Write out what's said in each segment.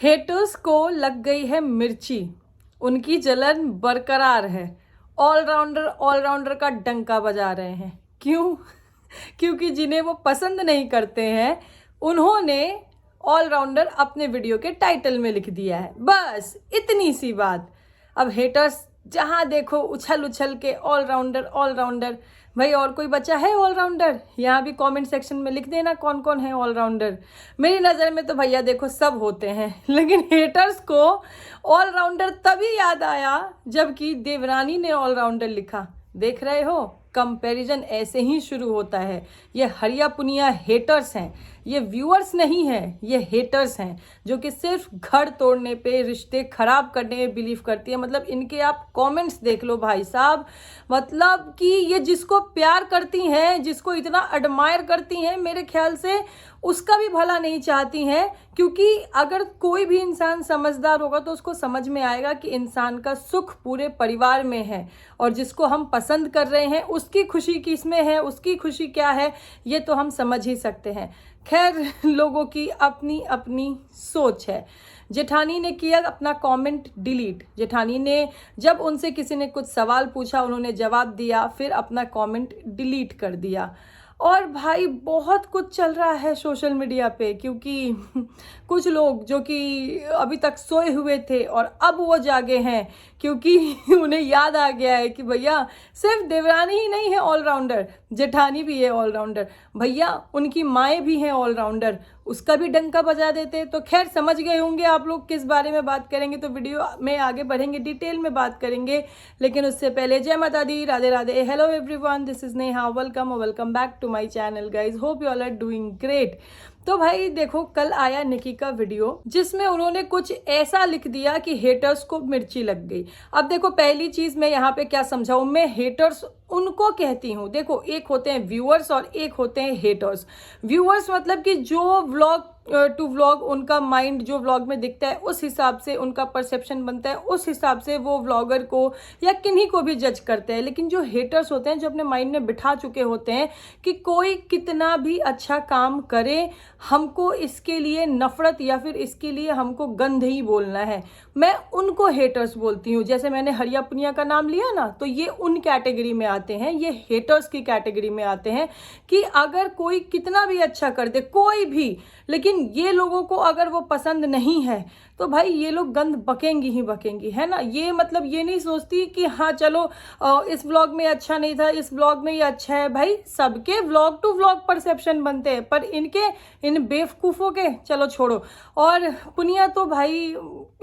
Haters को लग गई है मिर्ची, उनकी जलन बरकरार है। ऑलराउंडर का डंका बजा रहे हैं। क्यों? क्योंकि जिन्हें वो पसंद नहीं करते हैं उन्होंने ऑलराउंडर अपने वीडियो के टाइटल में लिख दिया है। बस इतनी सी बात। अब हेटर्स जहां देखो उछल उछल के ऑलराउंडर। भाई और कोई बचा है ऑलराउंडर? यहाँ भी कमेंट सेक्शन में लिख देना कौन कौन है ऑलराउंडर। मेरी नज़र में तो भैया देखो सब होते हैं, लेकिन हेटर्स को ऑलराउंडर तभी याद आया जबकि देवरानी ने ऑलराउंडर लिखा। देख रहे हो, कंपैरिजन ऐसे ही शुरू होता है। ये हरिया पुनिया हेटर्स हैं, ये व्यूअर्स नहीं हैं, ये हेटर्स हैं जो कि सिर्फ घर तोड़ने पे, रिश्ते खराब करने में बिलीव करती है। मतलब इनके आप कमेंट्स देख लो भाई साहब, मतलब कि ये जिसको प्यार करती हैं, जिसको इतना एडमायर करती हैं, मेरे ख्याल से उसका भी भला नहीं चाहती हैं। क्योंकि अगर कोई भी इंसान समझदार होगा तो उसको समझ में आएगा कि इंसान का सुख पूरे परिवार में है और जिसको हम पसंद कर रहे हैं उसकी खुशी किसमें है, उसकी खुशी क्या है, ये तो हम समझ ही सकते हैं। खैर, लोगों की अपनी अपनी सोच है। जेठानी ने किया अपना कमेंट डिलीट। जेठानी ने जब उनसे किसी ने कुछ सवाल पूछा, उन्होंने जवाब दिया, फिर अपना कमेंट डिलीट कर दिया। और भाई बहुत कुछ चल रहा है सोशल मीडिया पे, क्योंकि कुछ लोग जो कि अभी तक सोए हुए थे और अब वो जागे हैं, क्योंकि उन्हें याद आ गया है कि भैया सिर्फ देवरानी ही नहीं है ऑलराउंडर, जेठानी भी है ऑलराउंडर, भैया उनकी माएँ भी हैं ऑलराउंडर, उसका भी डंका बजा देते। तो खैर समझ गए होंगे आप लोग किस बारे में बात करेंगे, तो वीडियो में आगे बढ़ेंगे, डिटेल में बात करेंगे। लेकिन उससे पहले जय माता दी, Radhe Radhe, hello everyone, this is Neha, welcome back to my channel guys, hope you all are doing great. तो भाई देखो, कल आया निकी का वीडियो जिसमें उन्होंने कुछ ऐसा लिख दिया कि हेटर्स को मिर्ची लग गई। अब देखो, पहली चीज मैं यहाँ पे क्या समझाऊं, मैं हेटर्स उनको कहती हूँ। देखो, एक होते हैं व्यूअर्स और एक होते हैं हेटर्स। व्यूअर्स मतलब कि जो व्लॉग टू व्लॉग उनका माइंड जो व्लॉग में दिखता है उस हिसाब से उनका परसेप्शन बनता है, उस हिसाब से वो व्लॉगर को या किन्हीं को भी जज करते हैं। लेकिन जो हेटर्स होते हैं, जो अपने माइंड में बिठा चुके होते हैं कि कोई कितना भी अच्छा काम करे, हमको इसके लिए नफरत या फिर इसके लिए हमको गंद ही बोलना है, मैं उनको हेटर्स बोलती हूँ। जैसे मैंने हरिया पुनिया का नाम लिया ना, तो ये उन कैटेगरी में आते हैं, ये हेटर्स की कैटेगरी में आते हैं कि अगर कोई कितना भी अच्छा कर दे, कोई भी, लेकिन ये लोगों को अगर वो पसंद नहीं है तो भाई ये लोग गंद बकेंगी ही बकेंगी, है ना। ये मतलब ये नहीं सोचती कि हाँ चलो इस व्लॉग में अच्छा नहीं था, इस व्लॉग में ये अच्छा है। भाई सबके व्लॉग टू व्लॉग परसेप्शन बनते हैं, पर इन बेवकूफ़ों के चलो छोड़ो। और पुनिया तो भाई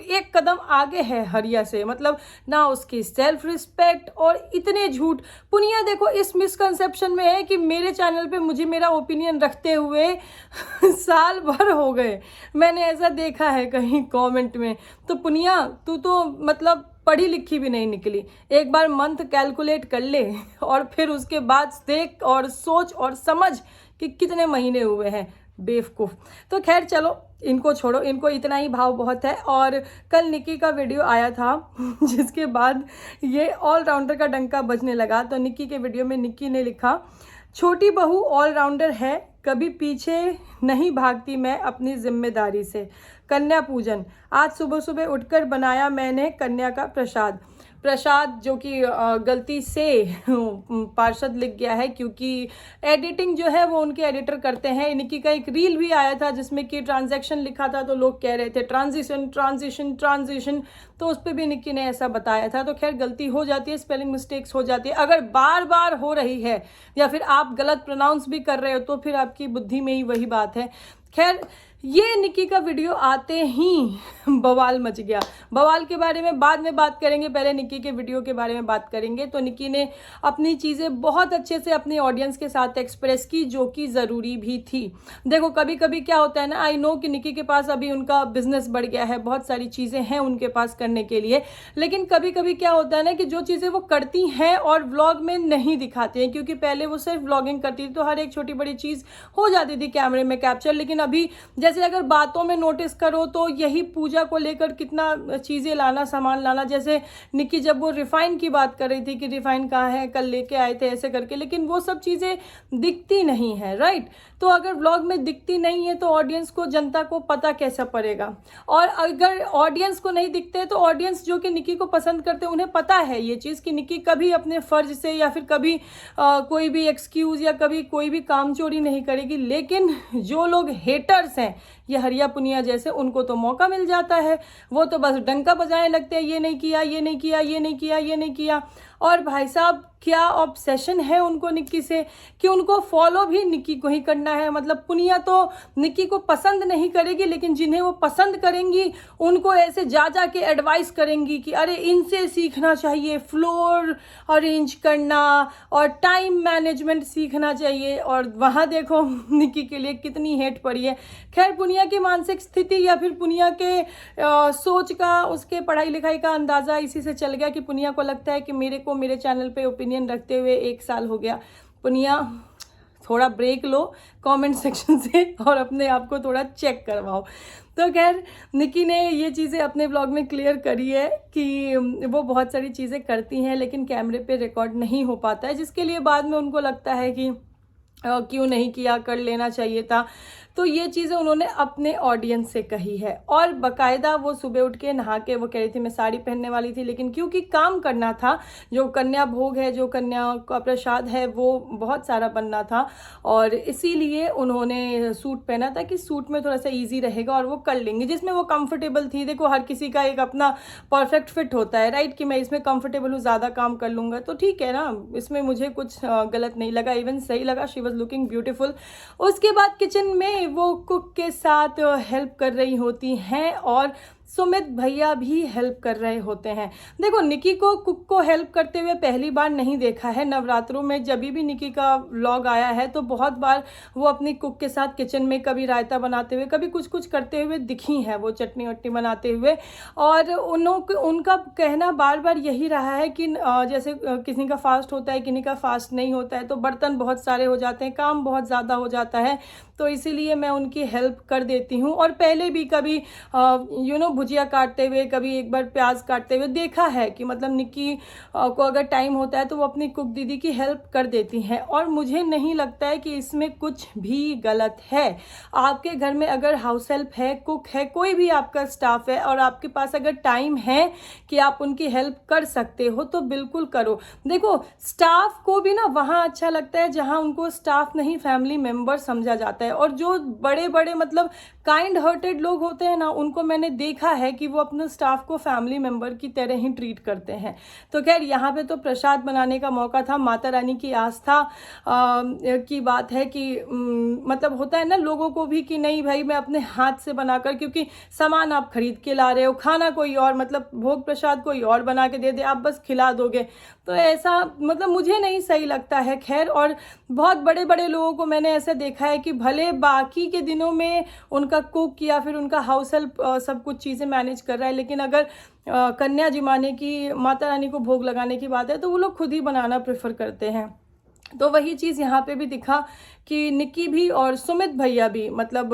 एक कदम आगे है हरिया से, मतलब ना उसकी सेल्फ रिस्पेक्ट और इतने झूठ। पुनिया देखो इस मिसकंसेप्शन में है कि मेरे चैनल पे मुझे मेरा ओपिनियन रखते हुए साल भर हो गए, मैंने ऐसा देखा है कहीं कमेंट में। तो पुनिया तू तो मतलब पढ़ी लिखी भी नहीं निकली, एक बार मंथ कैलकुलेट कर ले और फिर उसके बाद देख और सोच और समझ कि कितने महीने हुए हैं, बेवकूफ़। तो खैर चलो इनको छोड़ो, इनको इतना ही भाव बहुत है। और कल निकी का वीडियो आया था जिसके बाद ये ऑलराउंडर का डंका बजने लगा। तो निकी के वीडियो में निकी ने लिखा, छोटी बहू ऑलराउंडर है, कभी पीछे नहीं भागती मैं अपनी जिम्मेदारी से। कन्या पूजन, आज सुबह सुबह उठकर बनाया मैंने कन्या का प्रसाद। प्रसाद जो कि गलती से पार्षद लिख गया है, क्योंकि एडिटिंग जो है वो उनके एडिटर करते हैं। इनकी का एक रील भी आया था जिसमें कि ट्रांजैक्शन लिखा था, तो लोग कह रहे थे ट्रांजिशन, तो उस पर भी निक्की ने ऐसा बताया था। तो खैर गलती हो जाती है, स्पेलिंग मिस्टेक्स हो जाती है। अगर बार बार हो रही है या फिर आप गलत प्रोनाउंस भी कर रहे हो तो फिर आपकी बुद्धि में ही वही बात है। खैर ये निकी का वीडियो आते ही बवाल मच गया। बवाल के बारे में बाद में बात करेंगे, पहले निकी के वीडियो के बारे में बात करेंगे। तो निकी ने अपनी चीज़ें बहुत अच्छे से अपने ऑडियंस के साथ एक्सप्रेस की, जो कि ज़रूरी भी थी। देखो कभी कभी क्या होता है ना, आई नो कि निकी के पास अभी उनका बिजनेस बढ़ गया है, बहुत सारी चीज़ें हैं उनके पास करने के लिए, लेकिन कभी कभी क्या होता है ना कि जो चीज़ें वो करती हैं और व्लॉग में नहीं दिखाती हैं, क्योंकि पहले वो सिर्फ व्लॉगिंग करती थी तो हर एक छोटी बड़ी चीज़ हो जाती थी कैमरे में कैप्चर। लेकिन अभी जैसे अगर बातों में नोटिस करो तो यही पूजा पूजा को लेकर कितना चीज़ें लाना, सामान लाना। जैसे निक्की जब वो रिफाइन की बात कर रही थी कि रिफाइन कहाँ है, कल लेके आए थे ऐसे करके, लेकिन वो सब चीज़ें दिखती नहीं है, राइट। तो अगर व्लॉग में दिखती नहीं है तो ऑडियंस को, जनता को पता कैसा पड़ेगा। और अगर ऑडियंस को नहीं दिखते तो ऑडियंस जो कि निक्की को पसंद करते हैं उन्हें पता है ये चीज़ कि निक्की कभी अपने फ़र्ज से या फिर कभी कोई भी एक्सक्यूज़ या कभी कोई भी काम चोरी नहीं करेगी। लेकिन जो लोग हेटर्स हैं, ये हरिया पुनिया जैसे, उनको तो मौका मिल जाता है, वो तो बस डंका बजाने लगते हैं, ये नहीं किया, ये नहीं किया, ये नहीं किया, ये नहीं किया। और भाई साहब क्या ऑब्सेशन है उनको निक्की से कि उनको फॉलो भी निक्की को ही करना है। मतलब पुनिया तो निक्की को पसंद नहीं करेगी, लेकिन जिन्हें वो पसंद करेंगी उनको ऐसे जा जा के एडवाइस करेंगी कि अरे इनसे सीखना चाहिए, फ्लोर अरेंज करना और टाइम मैनेजमेंट सीखना चाहिए। और वहाँ देखो निक्की के लिए कितनी हेट पड़ी है। खैर पुनिया की मानसिक स्थिति या फिर पुनिया के सोच का, उसके पढ़ाई लिखाई का अंदाज़ा इसी से चल गया कि पुनिया को लगता है कि मेरे चैनल पे ओपिनियन रखते हुए 1 साल हो गया। पुनिया थोड़ा ब्रेक लो कमेंट सेक्शन से और अपने आप को थोड़ा चेक करवाओ। तो खैर निक्की ने ये चीज़ें अपने ब्लॉग में क्लियर करी है कि वो बहुत सारी चीज़ें करती हैं लेकिन कैमरे पे रिकॉर्ड नहीं हो पाता है, जिसके लिए बाद में उनको लगता है कि क्यों नहीं किया, कर लेना चाहिए था। तो ये चीज़ें उन्होंने अपने ऑडियंस से कही है। और बाकायदा वो सुबह उठ के नहा के वो कह रही थी मैं साड़ी पहनने वाली थी, लेकिन क्योंकि काम करना था, जो कन्या भोग है, जो कन्या का प्रसाद है, वो बहुत सारा बनना था और इसीलिए उन्होंने सूट पहना था कि सूट में थोड़ा सा ईजी रहेगा और वो कर लेंगे, जिसमें वो कंफर्टेबल थी। देखो हर किसी का एक अपना परफेक्ट फिट होता है, राइट, कि मैं इसमें कंफर्टेबल हूँ, ज़्यादा काम कर लूँगा तो ठीक है ना, इसमें मुझे कुछ गलत नहीं लगा, इवन सही लगा। She was looking beautiful. उसके बाद किचन में वो कुक के साथ हेल्प कर रही होती हैं और सुमित भैया भी हेल्प कर रहे होते हैं। देखो निक्की को कुक को हेल्प करते हुए पहली बार नहीं देखा है। नवरात्रों में जब भी निक्की का व्लॉग आया है तो बहुत बार वो अपनी कुक के साथ किचन में कभी रायता बनाते हुए, कभी कुछ कुछ करते हुए दिखी हैं, वो चटनी वटनी बनाते हुए। और उनका कहना बार बार यही रहा है कि जैसे किसी का फास्ट होता है, किसी का फास्ट नहीं होता है, तो बर्तन बहुत सारे हो जाते हैं, काम बहुत ज़्यादा हो जाता है, तो इसीलिए मैं उनकी हेल्प कर देती हूँ। और पहले भी कभी भुजिया काटते हुए, कभी एक बार प्याज काटते हुए देखा है कि मतलब निक्की को अगर टाइम होता है तो वो अपनी कुक दीदी की हेल्प कर देती हैं। और मुझे नहीं लगता है कि इसमें कुछ भी गलत है। आपके घर में अगर हाउस हेल्प है, कुक है, कोई भी आपका स्टाफ है और आपके पास अगर टाइम है कि आप उनकी हेल्प कर सकते हो तो बिल्कुल करो। देखो स्टाफ को भी ना वहाँ अच्छा लगता है जहाँ उनको स्टाफ नहीं, फैमिली मेम्बर समझा जाता है। और जो बड़े बड़े मतलब काइंड हार्टेड लोग होते हैं ना, उनको मैंने देखा है कि वो अपने स्टाफ को फैमिली मेंबर की तरह ही ट्रीट करते हैं। तो खैर यहाँ पे तो प्रसाद बनाने का मौका था, माता रानी की आस्था की बात है कि मतलब होता है ना लोगों को भी कि नहीं भाई मैं अपने हाथ से बनाकर, क्योंकि सामान आप खरीद के ला रहे हो, खाना कोई और मतलब भोग प्रसाद कोई और बना के दे दे, आप बस खिला दोगे, तो ऐसा मतलब मुझे नहीं सही लगता है। खैर और बहुत बड़े बड़े लोगों को मैंने ऐसा देखा है कि भले बाकी के दिनों में उनका कुक या फिर उनका हाउस हेल्प सब कुछ चीज़ें मैनेज कर रहा है, लेकिन अगर कन्या जिमाने की, माता रानी को भोग लगाने की बात है तो वो लोग खुद ही बनाना प्रेफर करते हैं। तो वही चीज़ यहाँ पे भी दिखा कि निक्की भी और सुमित भैया भी मतलब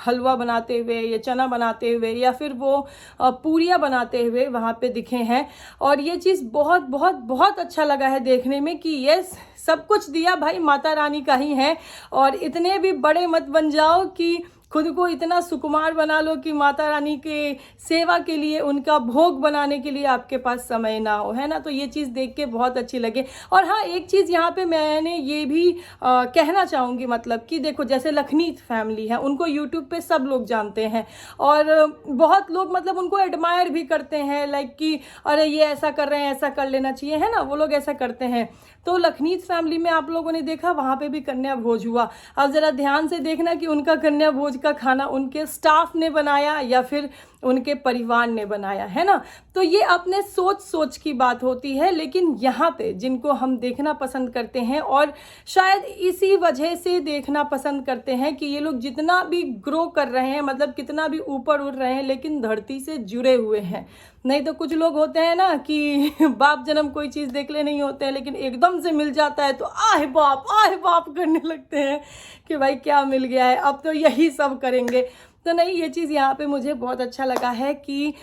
हलवा बनाते हुए या चना बनाते हुए या फिर वो पूरियाँ बनाते हुए वहाँ पे दिखे हैं। और ये चीज़ बहुत बहुत बहुत अच्छा लगा है देखने में कि यस, सब कुछ दिया भाई माता रानी का ही है। और इतने भी बड़े मत बन जाओ कि खुद को इतना सुकुमार बना लो कि माता रानी के सेवा के लिए, उनका भोग बनाने के लिए आपके पास समय ना हो, है ना। तो ये चीज़ देख के बहुत अच्छी लगे। और हाँ एक चीज़ यहाँ पे मैंने ये भी कहना चाहूँगी, मतलब कि देखो जैसे लखनीत फैमिली है, उनको यूट्यूब पे सब लोग जानते हैं और बहुत लोग मतलब उनको एडमायर भी करते हैं, लाइक कि अरे ये ऐसा कर रहे हैं, ऐसा कर लेना चाहिए, है ना, वो लोग ऐसा करते हैं। तो लखनीत फैमिली में आप लोगों ने देखा वहाँ पे भी कन्या भोज हुआ। अब ज़रा ध्यान से देखना कि उनका कन्या भोज का खाना उनके स्टाफ ने बनाया या फिर उनके परिवार ने बनाया, है ना। तो ये अपने सोच सोच की बात होती है, लेकिन यहाँ पे जिनको हम देखना पसंद करते हैं और शायद इसी वजह से देखना पसंद करते हैं कि ये लोग जितना भी ग्रो कर रहे हैं, मतलब कितना भी ऊपर उड़ रहे हैं, लेकिन धरती से जुड़े हुए हैं। नहीं तो कुछ लोग होते हैं ना कि बाप जन्म कोई चीज़ देख ले नहीं होते हैं, लेकिन एकदम से मिल जाता है तो आह बाप करने लगते हैं कि भाई क्या मिल गया है, अब तो यही सब करेंगे। तो नहीं, ये चीज़ यहाँ पे मुझे बहुत अच्छा लगा है कि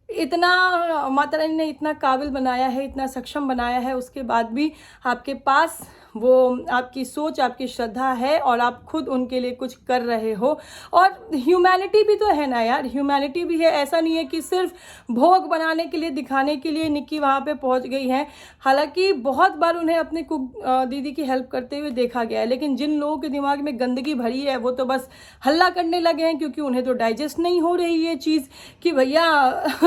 इतना माता रानी ने इतना काबिल बनाया है, इतना सक्षम बनाया है, उसके बाद भी आपके पास वो आपकी सोच, आपकी श्रद्धा है और आप खुद उनके लिए कुछ कर रहे हो। और ह्यूमैनिटी भी तो है ना यार, ह्यूमैनिटी भी है। ऐसा नहीं है कि सिर्फ भोग बनाने के लिए, दिखाने के लिए निक्की वहाँ पे पहुँच गई है। हालांकि बहुत बार उन्हें अपने कुक दीदी की हेल्प करते हुए देखा गया है, लेकिन जिन लोगों के दिमाग में गंदगी भरी है वो तो बस हल्ला करने लगे हैं, क्योंकि उन्हें तो डाइजेस्ट नहीं हो रही ये चीज़ कि भैया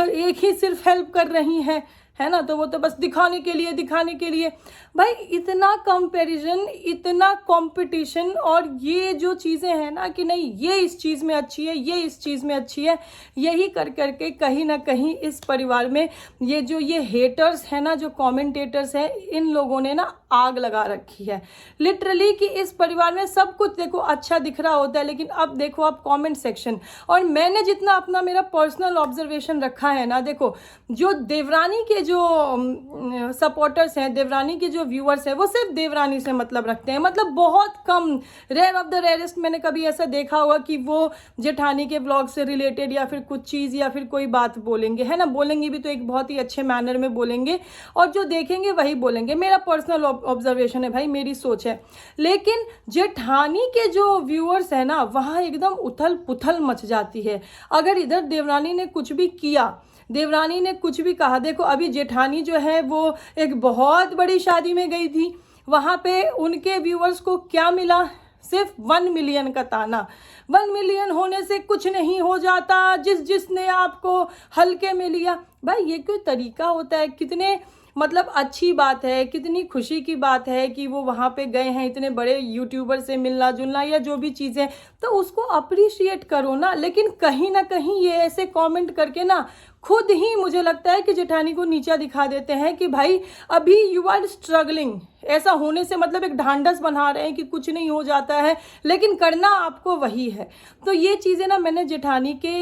एक ही सिर्फ हेल्प कर रही हैं, है ना, तो वो तो बस दिखाने के लिए भाई इतना कंपैरिजन, इतना कंपटीशन। और ये जो चीज़ें हैं ना कि नहीं ये इस चीज़ में अच्छी है, ये इस चीज़ में अच्छी है, यही कर करके कहीं ना कहीं इस परिवार में ये हेटर्स हैं ना, जो कमेंटेटर्स हैं, इन लोगों ने ना आग लगा रखी है लिटरली। कि इस परिवार में सब कुछ देखो अच्छा दिख रहा होता है, लेकिन अब देखो आप कमेंट सेक्शन। और मैंने जितना अपना मेरा पर्सनल ऑब्जर्वेशन रखा है ना, देखो जो देवरानी के जो सपोर्टर्स हैं, देवरानी के जो व्यूअर्स हैं, वो सिर्फ देवरानी से मतलब रखते हैं। मतलब बहुत कम, रेयर ऑफ द रेयरेस्ट मैंने कभी ऐसा देखा होगा कि वो जेठानी के ब्लॉग से रिलेटेड या फिर कुछ चीज़ या फिर कोई बात बोलेंगे, है ना। बोलेंगे भी तो एक बहुत ही अच्छे मैनर में बोलेंगे, और जो देखेंगे वही बोलेंगे। मेरा पर्सनल ऑब्जर्वेशन है भाई, मेरी सोच है। लेकिन जेठानी के जो व्यूअर्स है ना, वहाँ एकदम उथल पुथल मच जाती है अगर इधर देवरानी ने कुछ भी किया, देवरानी ने कुछ भी कहा। देखो अभी जेठानी जो है वो एक बहुत बड़ी शादी में गई थी, वहाँ पे उनके व्यूअर्स को क्या मिला? सिर्फ 1 मिलियन का ताना। 1 मिलियन होने से कुछ नहीं हो जाता, जिसने आपको हल्के में लिया। भाई ये कोई तरीका होता है? कितने मतलब अच्छी बात है, कितनी खुशी की बात है कि वो वहाँ पे गए हैं, इतने बड़े यूट्यूबर से मिलना जुलना या जो भी चीज़ें, तो उसको अप्रिशिएट करो ना। लेकिन कहीं ना कहीं ये ऐसे कमेंट करके ना खुद ही मुझे लगता है कि जेठानी को नीचा दिखा देते हैं कि भाई अभी यू आर स्ट्रगलिंग। ऐसा होने से मतलब एक ढांढस बना रहे हैं कि कुछ नहीं हो जाता है, लेकिन करना आपको वही है। तो ये चीज़ें ना मैंने जेठानी के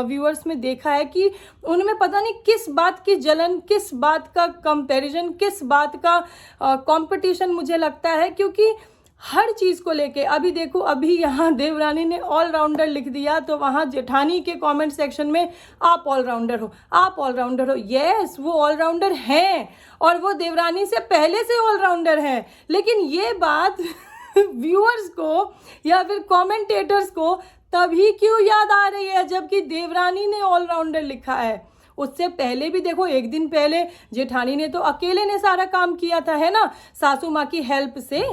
व्यूअर्स में देखा है कि उनमें पता नहीं किस बात की जलन, किस बात का कंपैरिजन, किस बात का कंपटीशन मुझे लगता है। क्योंकि हर चीज़ को लेके अभी देखो, अभी यहाँ देवरानी ने ऑलराउंडर लिख दिया, तो वहाँ जेठानी के कमेंट सेक्शन में आप ऑलराउंडर हो, आप ऑलराउंडर हो। यस, वो ऑलराउंडर हैं और वो देवरानी से पहले से ऑलराउंडर हैं। लेकिन ये बात व्यूअर्स को या फिर कमेंटेटर्स को तभी क्यों याद आ रही है जबकि देवरानी ने ऑलराउंडर लिखा है? उससे पहले भी देखो, एक दिन पहले जेठानी ने तो अकेले ने सारा काम किया था, है ना, सासू माँ की हेल्प से।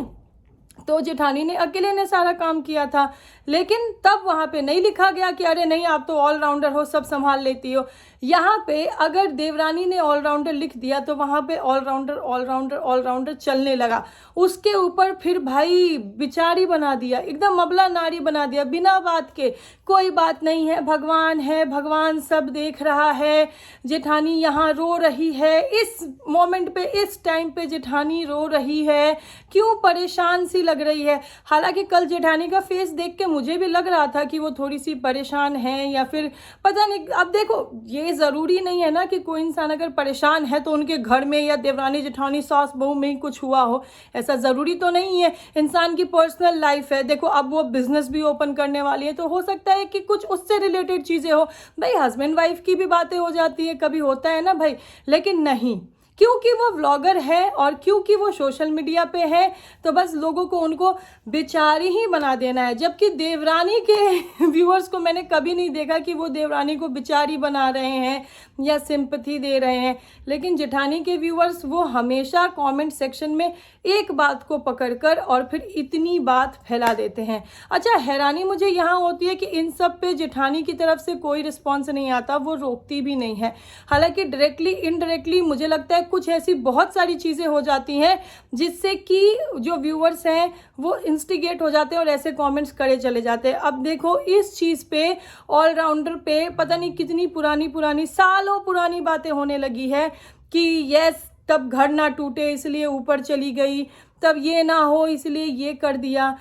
तो जेठानी ने अकेले ने सारा काम किया था, लेकिन तब वहाँ पे नहीं लिखा गया कि अरे नहीं आप तो ऑलराउंडर हो, सब संभाल लेती हो। यहाँ पे अगर देवरानी ने ऑलराउंडर लिख दिया तो वहाँ पे ऑलराउंडर ऑलराउंडर ऑलराउंडर चलने लगा। उसके ऊपर फिर भाई बिचारी बना दिया, एकदम अबला नारी बना दिया बिना बात के। कोई बात नहीं है, भगवान है, भगवान सब देख रहा है। जेठानी यहाँ रो रही है, इस मोमेंट पे, इस टाइम पे जेठानी रो रही है, क्यों परेशान सी लग रही है। हालांकि कल जेठानी का फेस देख के मुझे भी लग रहा था कि वो थोड़ी सी परेशान है या फिर पता नहीं। अब देखो ये ज़रूरी नहीं है ना कि कोई इंसान अगर परेशान है तो उनके घर में या देवरानी जेठानी सास बहू में ही कुछ हुआ हो, ऐसा ज़रूरी तो नहीं है। इंसान की पर्सनल लाइफ है। देखो अब वो बिजनेस भी ओपन करने वाली है, तो हो सकता है कि कुछ उससे रिलेटेड चीज़ें हो। भाई हस्बैंड वाइफ की भी बातें हो जाती है, कभी होता है ना भाई। लेकिन नहीं, क्योंकि वो व्लॉगर है और क्योंकि वो सोशल मीडिया पे है, तो बस लोगों को उनको बेचारी ही बना देना है। जबकि देवरानी के व्यूअर्स को मैंने कभी नहीं देखा कि वो देवरानी को बेचारी बना रहे हैं या सिंपैथी दे रहे हैं। लेकिन जेठानी के व्यूअर्स वो हमेशा कमेंट सेक्शन में एक बात को पकड़कर और फिर इतनी बात फैला देते हैं। अच्छा, हैरानी मुझे यहाँ होती है कि इन सब पे जेठानी की तरफ से कोई रिस्पॉन्स नहीं आता, वो रोकती भी नहीं है। हालांकि डायरेक्टली इनडायरेक्टली मुझे लगता है कुछ ऐसी बहुत सारी चीज़ें हो जाती हैं जिससे कि जो व्यूअर्स हैं वो इंस्टिगेट हो जाते हैं और ऐसे कमेंट्स करे चले जाते हैं। अब देखो इस चीज़ पे, ऑलराउंडर पे पता नहीं कितनी पुरानी सालों पुरानी बातें होने लगी है कि यस तब घर ना टूटे इसलिए ऊपर चली गई, तब ये ना हो इसलिए ये कर दिया।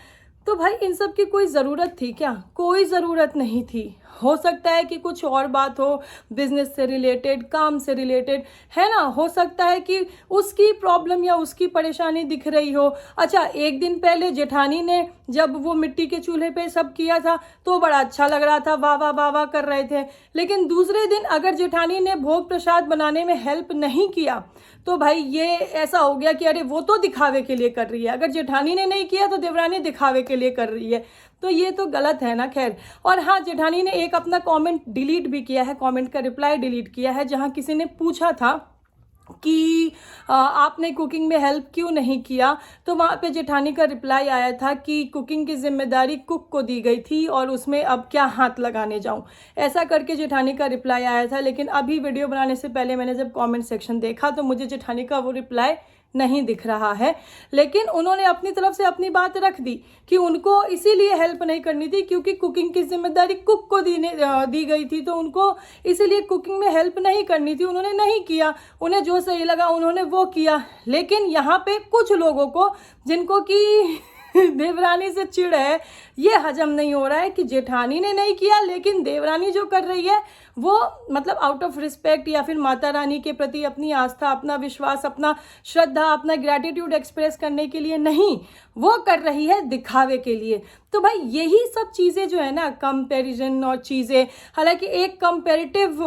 तो भाई इन सब की कोई ज़रूरत थी क्या? कोई ज़रूरत नहीं थी। हो सकता है कि कुछ और बात हो, बिजनेस से रिलेटेड, काम से रिलेटेड, है ना। हो सकता है कि उसकी प्रॉब्लम या उसकी परेशानी दिख रही हो। अच्छा, एक दिन पहले जेठानी ने जब वो मिट्टी के चूल्हे पे सब किया था तो बड़ा अच्छा लग रहा था, वाह वाह वाह वाह कर रहे थे। लेकिन दूसरे दिन अगर जेठानी ने भोग प्रसाद बनाने में हेल्प नहीं किया तो भाई ये ऐसा हो गया कि अरे वो तो दिखावे के लिए कर रही है, अगर जेठानी ने नहीं किया तो देवरानी दिखावे के लिए कर रही है, तो ये तो गलत है ना। खैर, और हाँ, जेठानी ने एक अपना कमेंट डिलीट भी किया है, कमेंट का रिप्लाई डिलीट किया है, जहाँ किसी ने पूछा था कि आपने कुकिंग में हेल्प क्यों नहीं किया, तो वहाँ पे जेठानी का रिप्लाई आया था कि कुकिंग की जिम्मेदारी कुक को दी गई थी और उसमें अब क्या हाथ लगाने जाऊँ, ऐसा करके जेठानी का रिप्लाई आया था। लेकिन अभी वीडियो बनाने से पहले मैंने जब कमेंट सेक्शन देखा तो मुझे जेठानी का वो रिप्लाई नहीं दिख रहा है। लेकिन उन्होंने अपनी तरफ से अपनी बात रख दी कि उनको इसीलिए हेल्प नहीं करनी थी क्योंकि कुकिंग की जिम्मेदारी कुक को दी गई थी, तो उनको इसीलिए कुकिंग में हेल्प नहीं करनी थी, उन्होंने नहीं किया, उन्हें जो सही लगा उन्होंने वो किया। लेकिन यहाँ पे कुछ लोगों को, जिनको कि देवरानी से चिढ़ है, ये हजम नहीं हो रहा है कि जेठानी ने नहीं किया लेकिन देवरानी जो कर रही है वो मतलब आउट ऑफ रिस्पेक्ट या फिर माता रानी के प्रति अपनी आस्था, अपना विश्वास, अपना श्रद्धा, अपना ग्रैटिट्यूड एक्सप्रेस करने के लिए नहीं, वो कर रही है दिखावे के लिए। तो भाई यही सब चीज़ें जो है ना, कंपैरिजन और चीज़ें, हालांकि एक कंपैरेटिव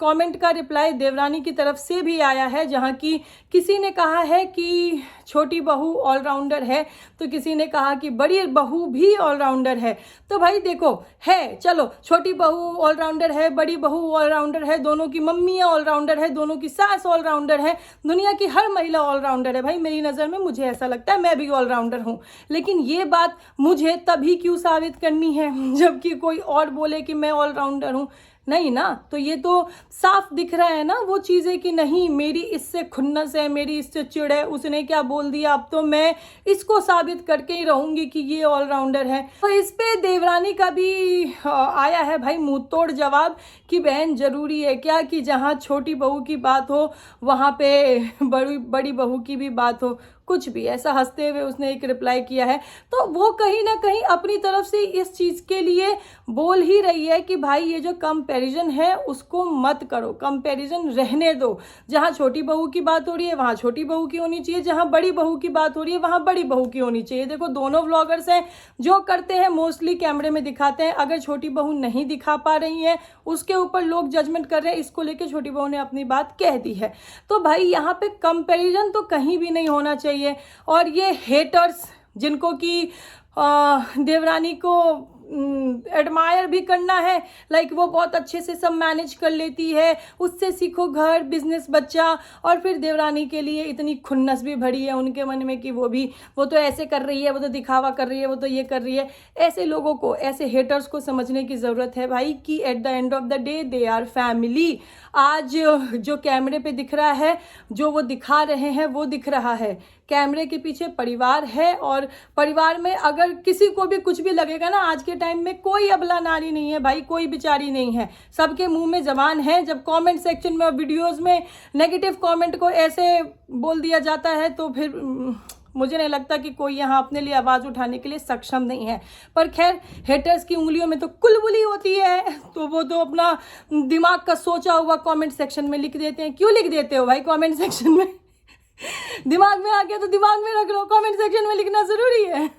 कमेंट का रिप्लाई देवरानी की तरफ से भी आया है, जहां की किसी ने कहा है कि छोटी बहू ऑलराउंडर है तो किसी ने कहा कि बड़ी बहू भी ऑलराउंडर है। तो भाई देखो, है, चलो छोटी बहू ऑलराउंडर है, बड़ी बहू ऑलराउंडर है, दोनों की मम्मियाँ ऑलराउंडर है, दोनों की सास ऑलराउंडर है, दुनिया की हर महिला ऑलराउंडर है। भाई मेरी नज़र में मुझे ऐसा लगता है मैं भी ऑलराउंडर हूँ। लेकिन ये बात मुझे तभी क्यों साबित करनी है जबकि कोई और बोले कि मैं ऑलराउंडर हूँ? नहीं ना। तो ये तो साफ दिख रहा है ना वो चीज़ें कि नहीं, मेरी इससे खुन्नस है, मेरी इससे चिढ़ है, उसने क्या बोल दिया, अब तो मैं इसको साबित करके ही रहूंगी कि ये ऑलराउंडर है। तो इस पे देवरानी का भी आया है भाई मुंह तोड़ जवाब कि बहन जरूरी है क्या कि जहाँ छोटी बहू की बात हो वहाँ पे बड़ी बहू की भी बात हो, कुछ भी ऐसा हंसते हुए उसने एक रिप्लाई किया है। तो वो कहीं ना कहीं अपनी तरफ से इस चीज़ के लिए बोल ही रही है कि भाई ये जो कंपैरिजन है उसको मत करो, कंपैरिजन रहने दो। जहाँ छोटी बहू की बात हो रही है वहाँ छोटी बहू की होनी चाहिए, जहाँ बड़ी बहू की बात हो रही है वहाँ बड़ी बहू की होनी चाहिए। देखो दोनों व्लॉगर्स हैं, जो करते हैं मोस्टली कैमरे में दिखाते हैं। अगर छोटी बहू नहीं दिखा पा रही है उसके ऊपर लोग जजमेंट कर रहे हैं, इसको लेके छोटी बहू ने अपनी बात कह दी है। तो भाई यहाँ पे कंपैरिजन तो कहीं भी नहीं होना चाहिए। और ये हेटर्स जिनको कि देवरानी को एडमायर भी करना है, लाइक वो बहुत अच्छे से सब मैनेज कर लेती है, उससे सीखो घर, बिजनेस, बच्चा, और फिर देवरानी के लिए इतनी खुन्नस भी भरी है उनके मन में कि वो तो ऐसे कर रही है, वो तो दिखावा कर रही है, वो तो ये कर रही है। ऐसे लोगों को, ऐसे हेटर्स को समझने की ज़रूरत है भाई कि at the end of the day they are family. आज जो कैमरे पे दिख रहा है, जो वो दिखा रहे हैं वो दिख रहा है, कैमरे के पीछे परिवार है। और परिवार में अगर किसी को भी कुछ भी लगेगा ना, आज के टाइम में कोई अबला नारी नहीं है भाई, कोई बेचारी नहीं है, सबके मुंह में जबान है। जब कमेंट सेक्शन में और वीडियोस में नेगेटिव कमेंट को ऐसे बोल दिया जाता है तो फिर मुझे नहीं लगता कि कोई यहाँ अपने लिए आवाज़ उठाने के लिए सक्षम नहीं है। पर खैर, हेटर्स की उंगलियों में तो कुलबुली होती है, तो वो तो अपना दिमाग का सोचा हुआ कमेंट सेक्शन में लिख देते हैं। क्यों लिख देते हो भाई कमेंट सेक्शन में? दिमाग में आ गया तो दिमाग में रख लो, कमेंट सेक्शन में लिखना ज़रूरी है।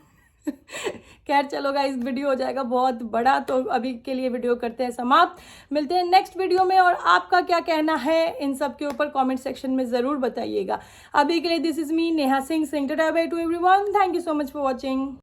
खैर चलो गाइस, वीडियो हो जाएगा बहुत बड़ा, तो अभी के लिए वीडियो करते हैं समाप्त। मिलते हैं नेक्स्ट वीडियो में, और आपका क्या कहना है इन सब के ऊपर कमेंट सेक्शन में ज़रूर बताइएगा। अभी के लिए this is me Neha Singh, saying tata by two everyone. Thank you so much for watching.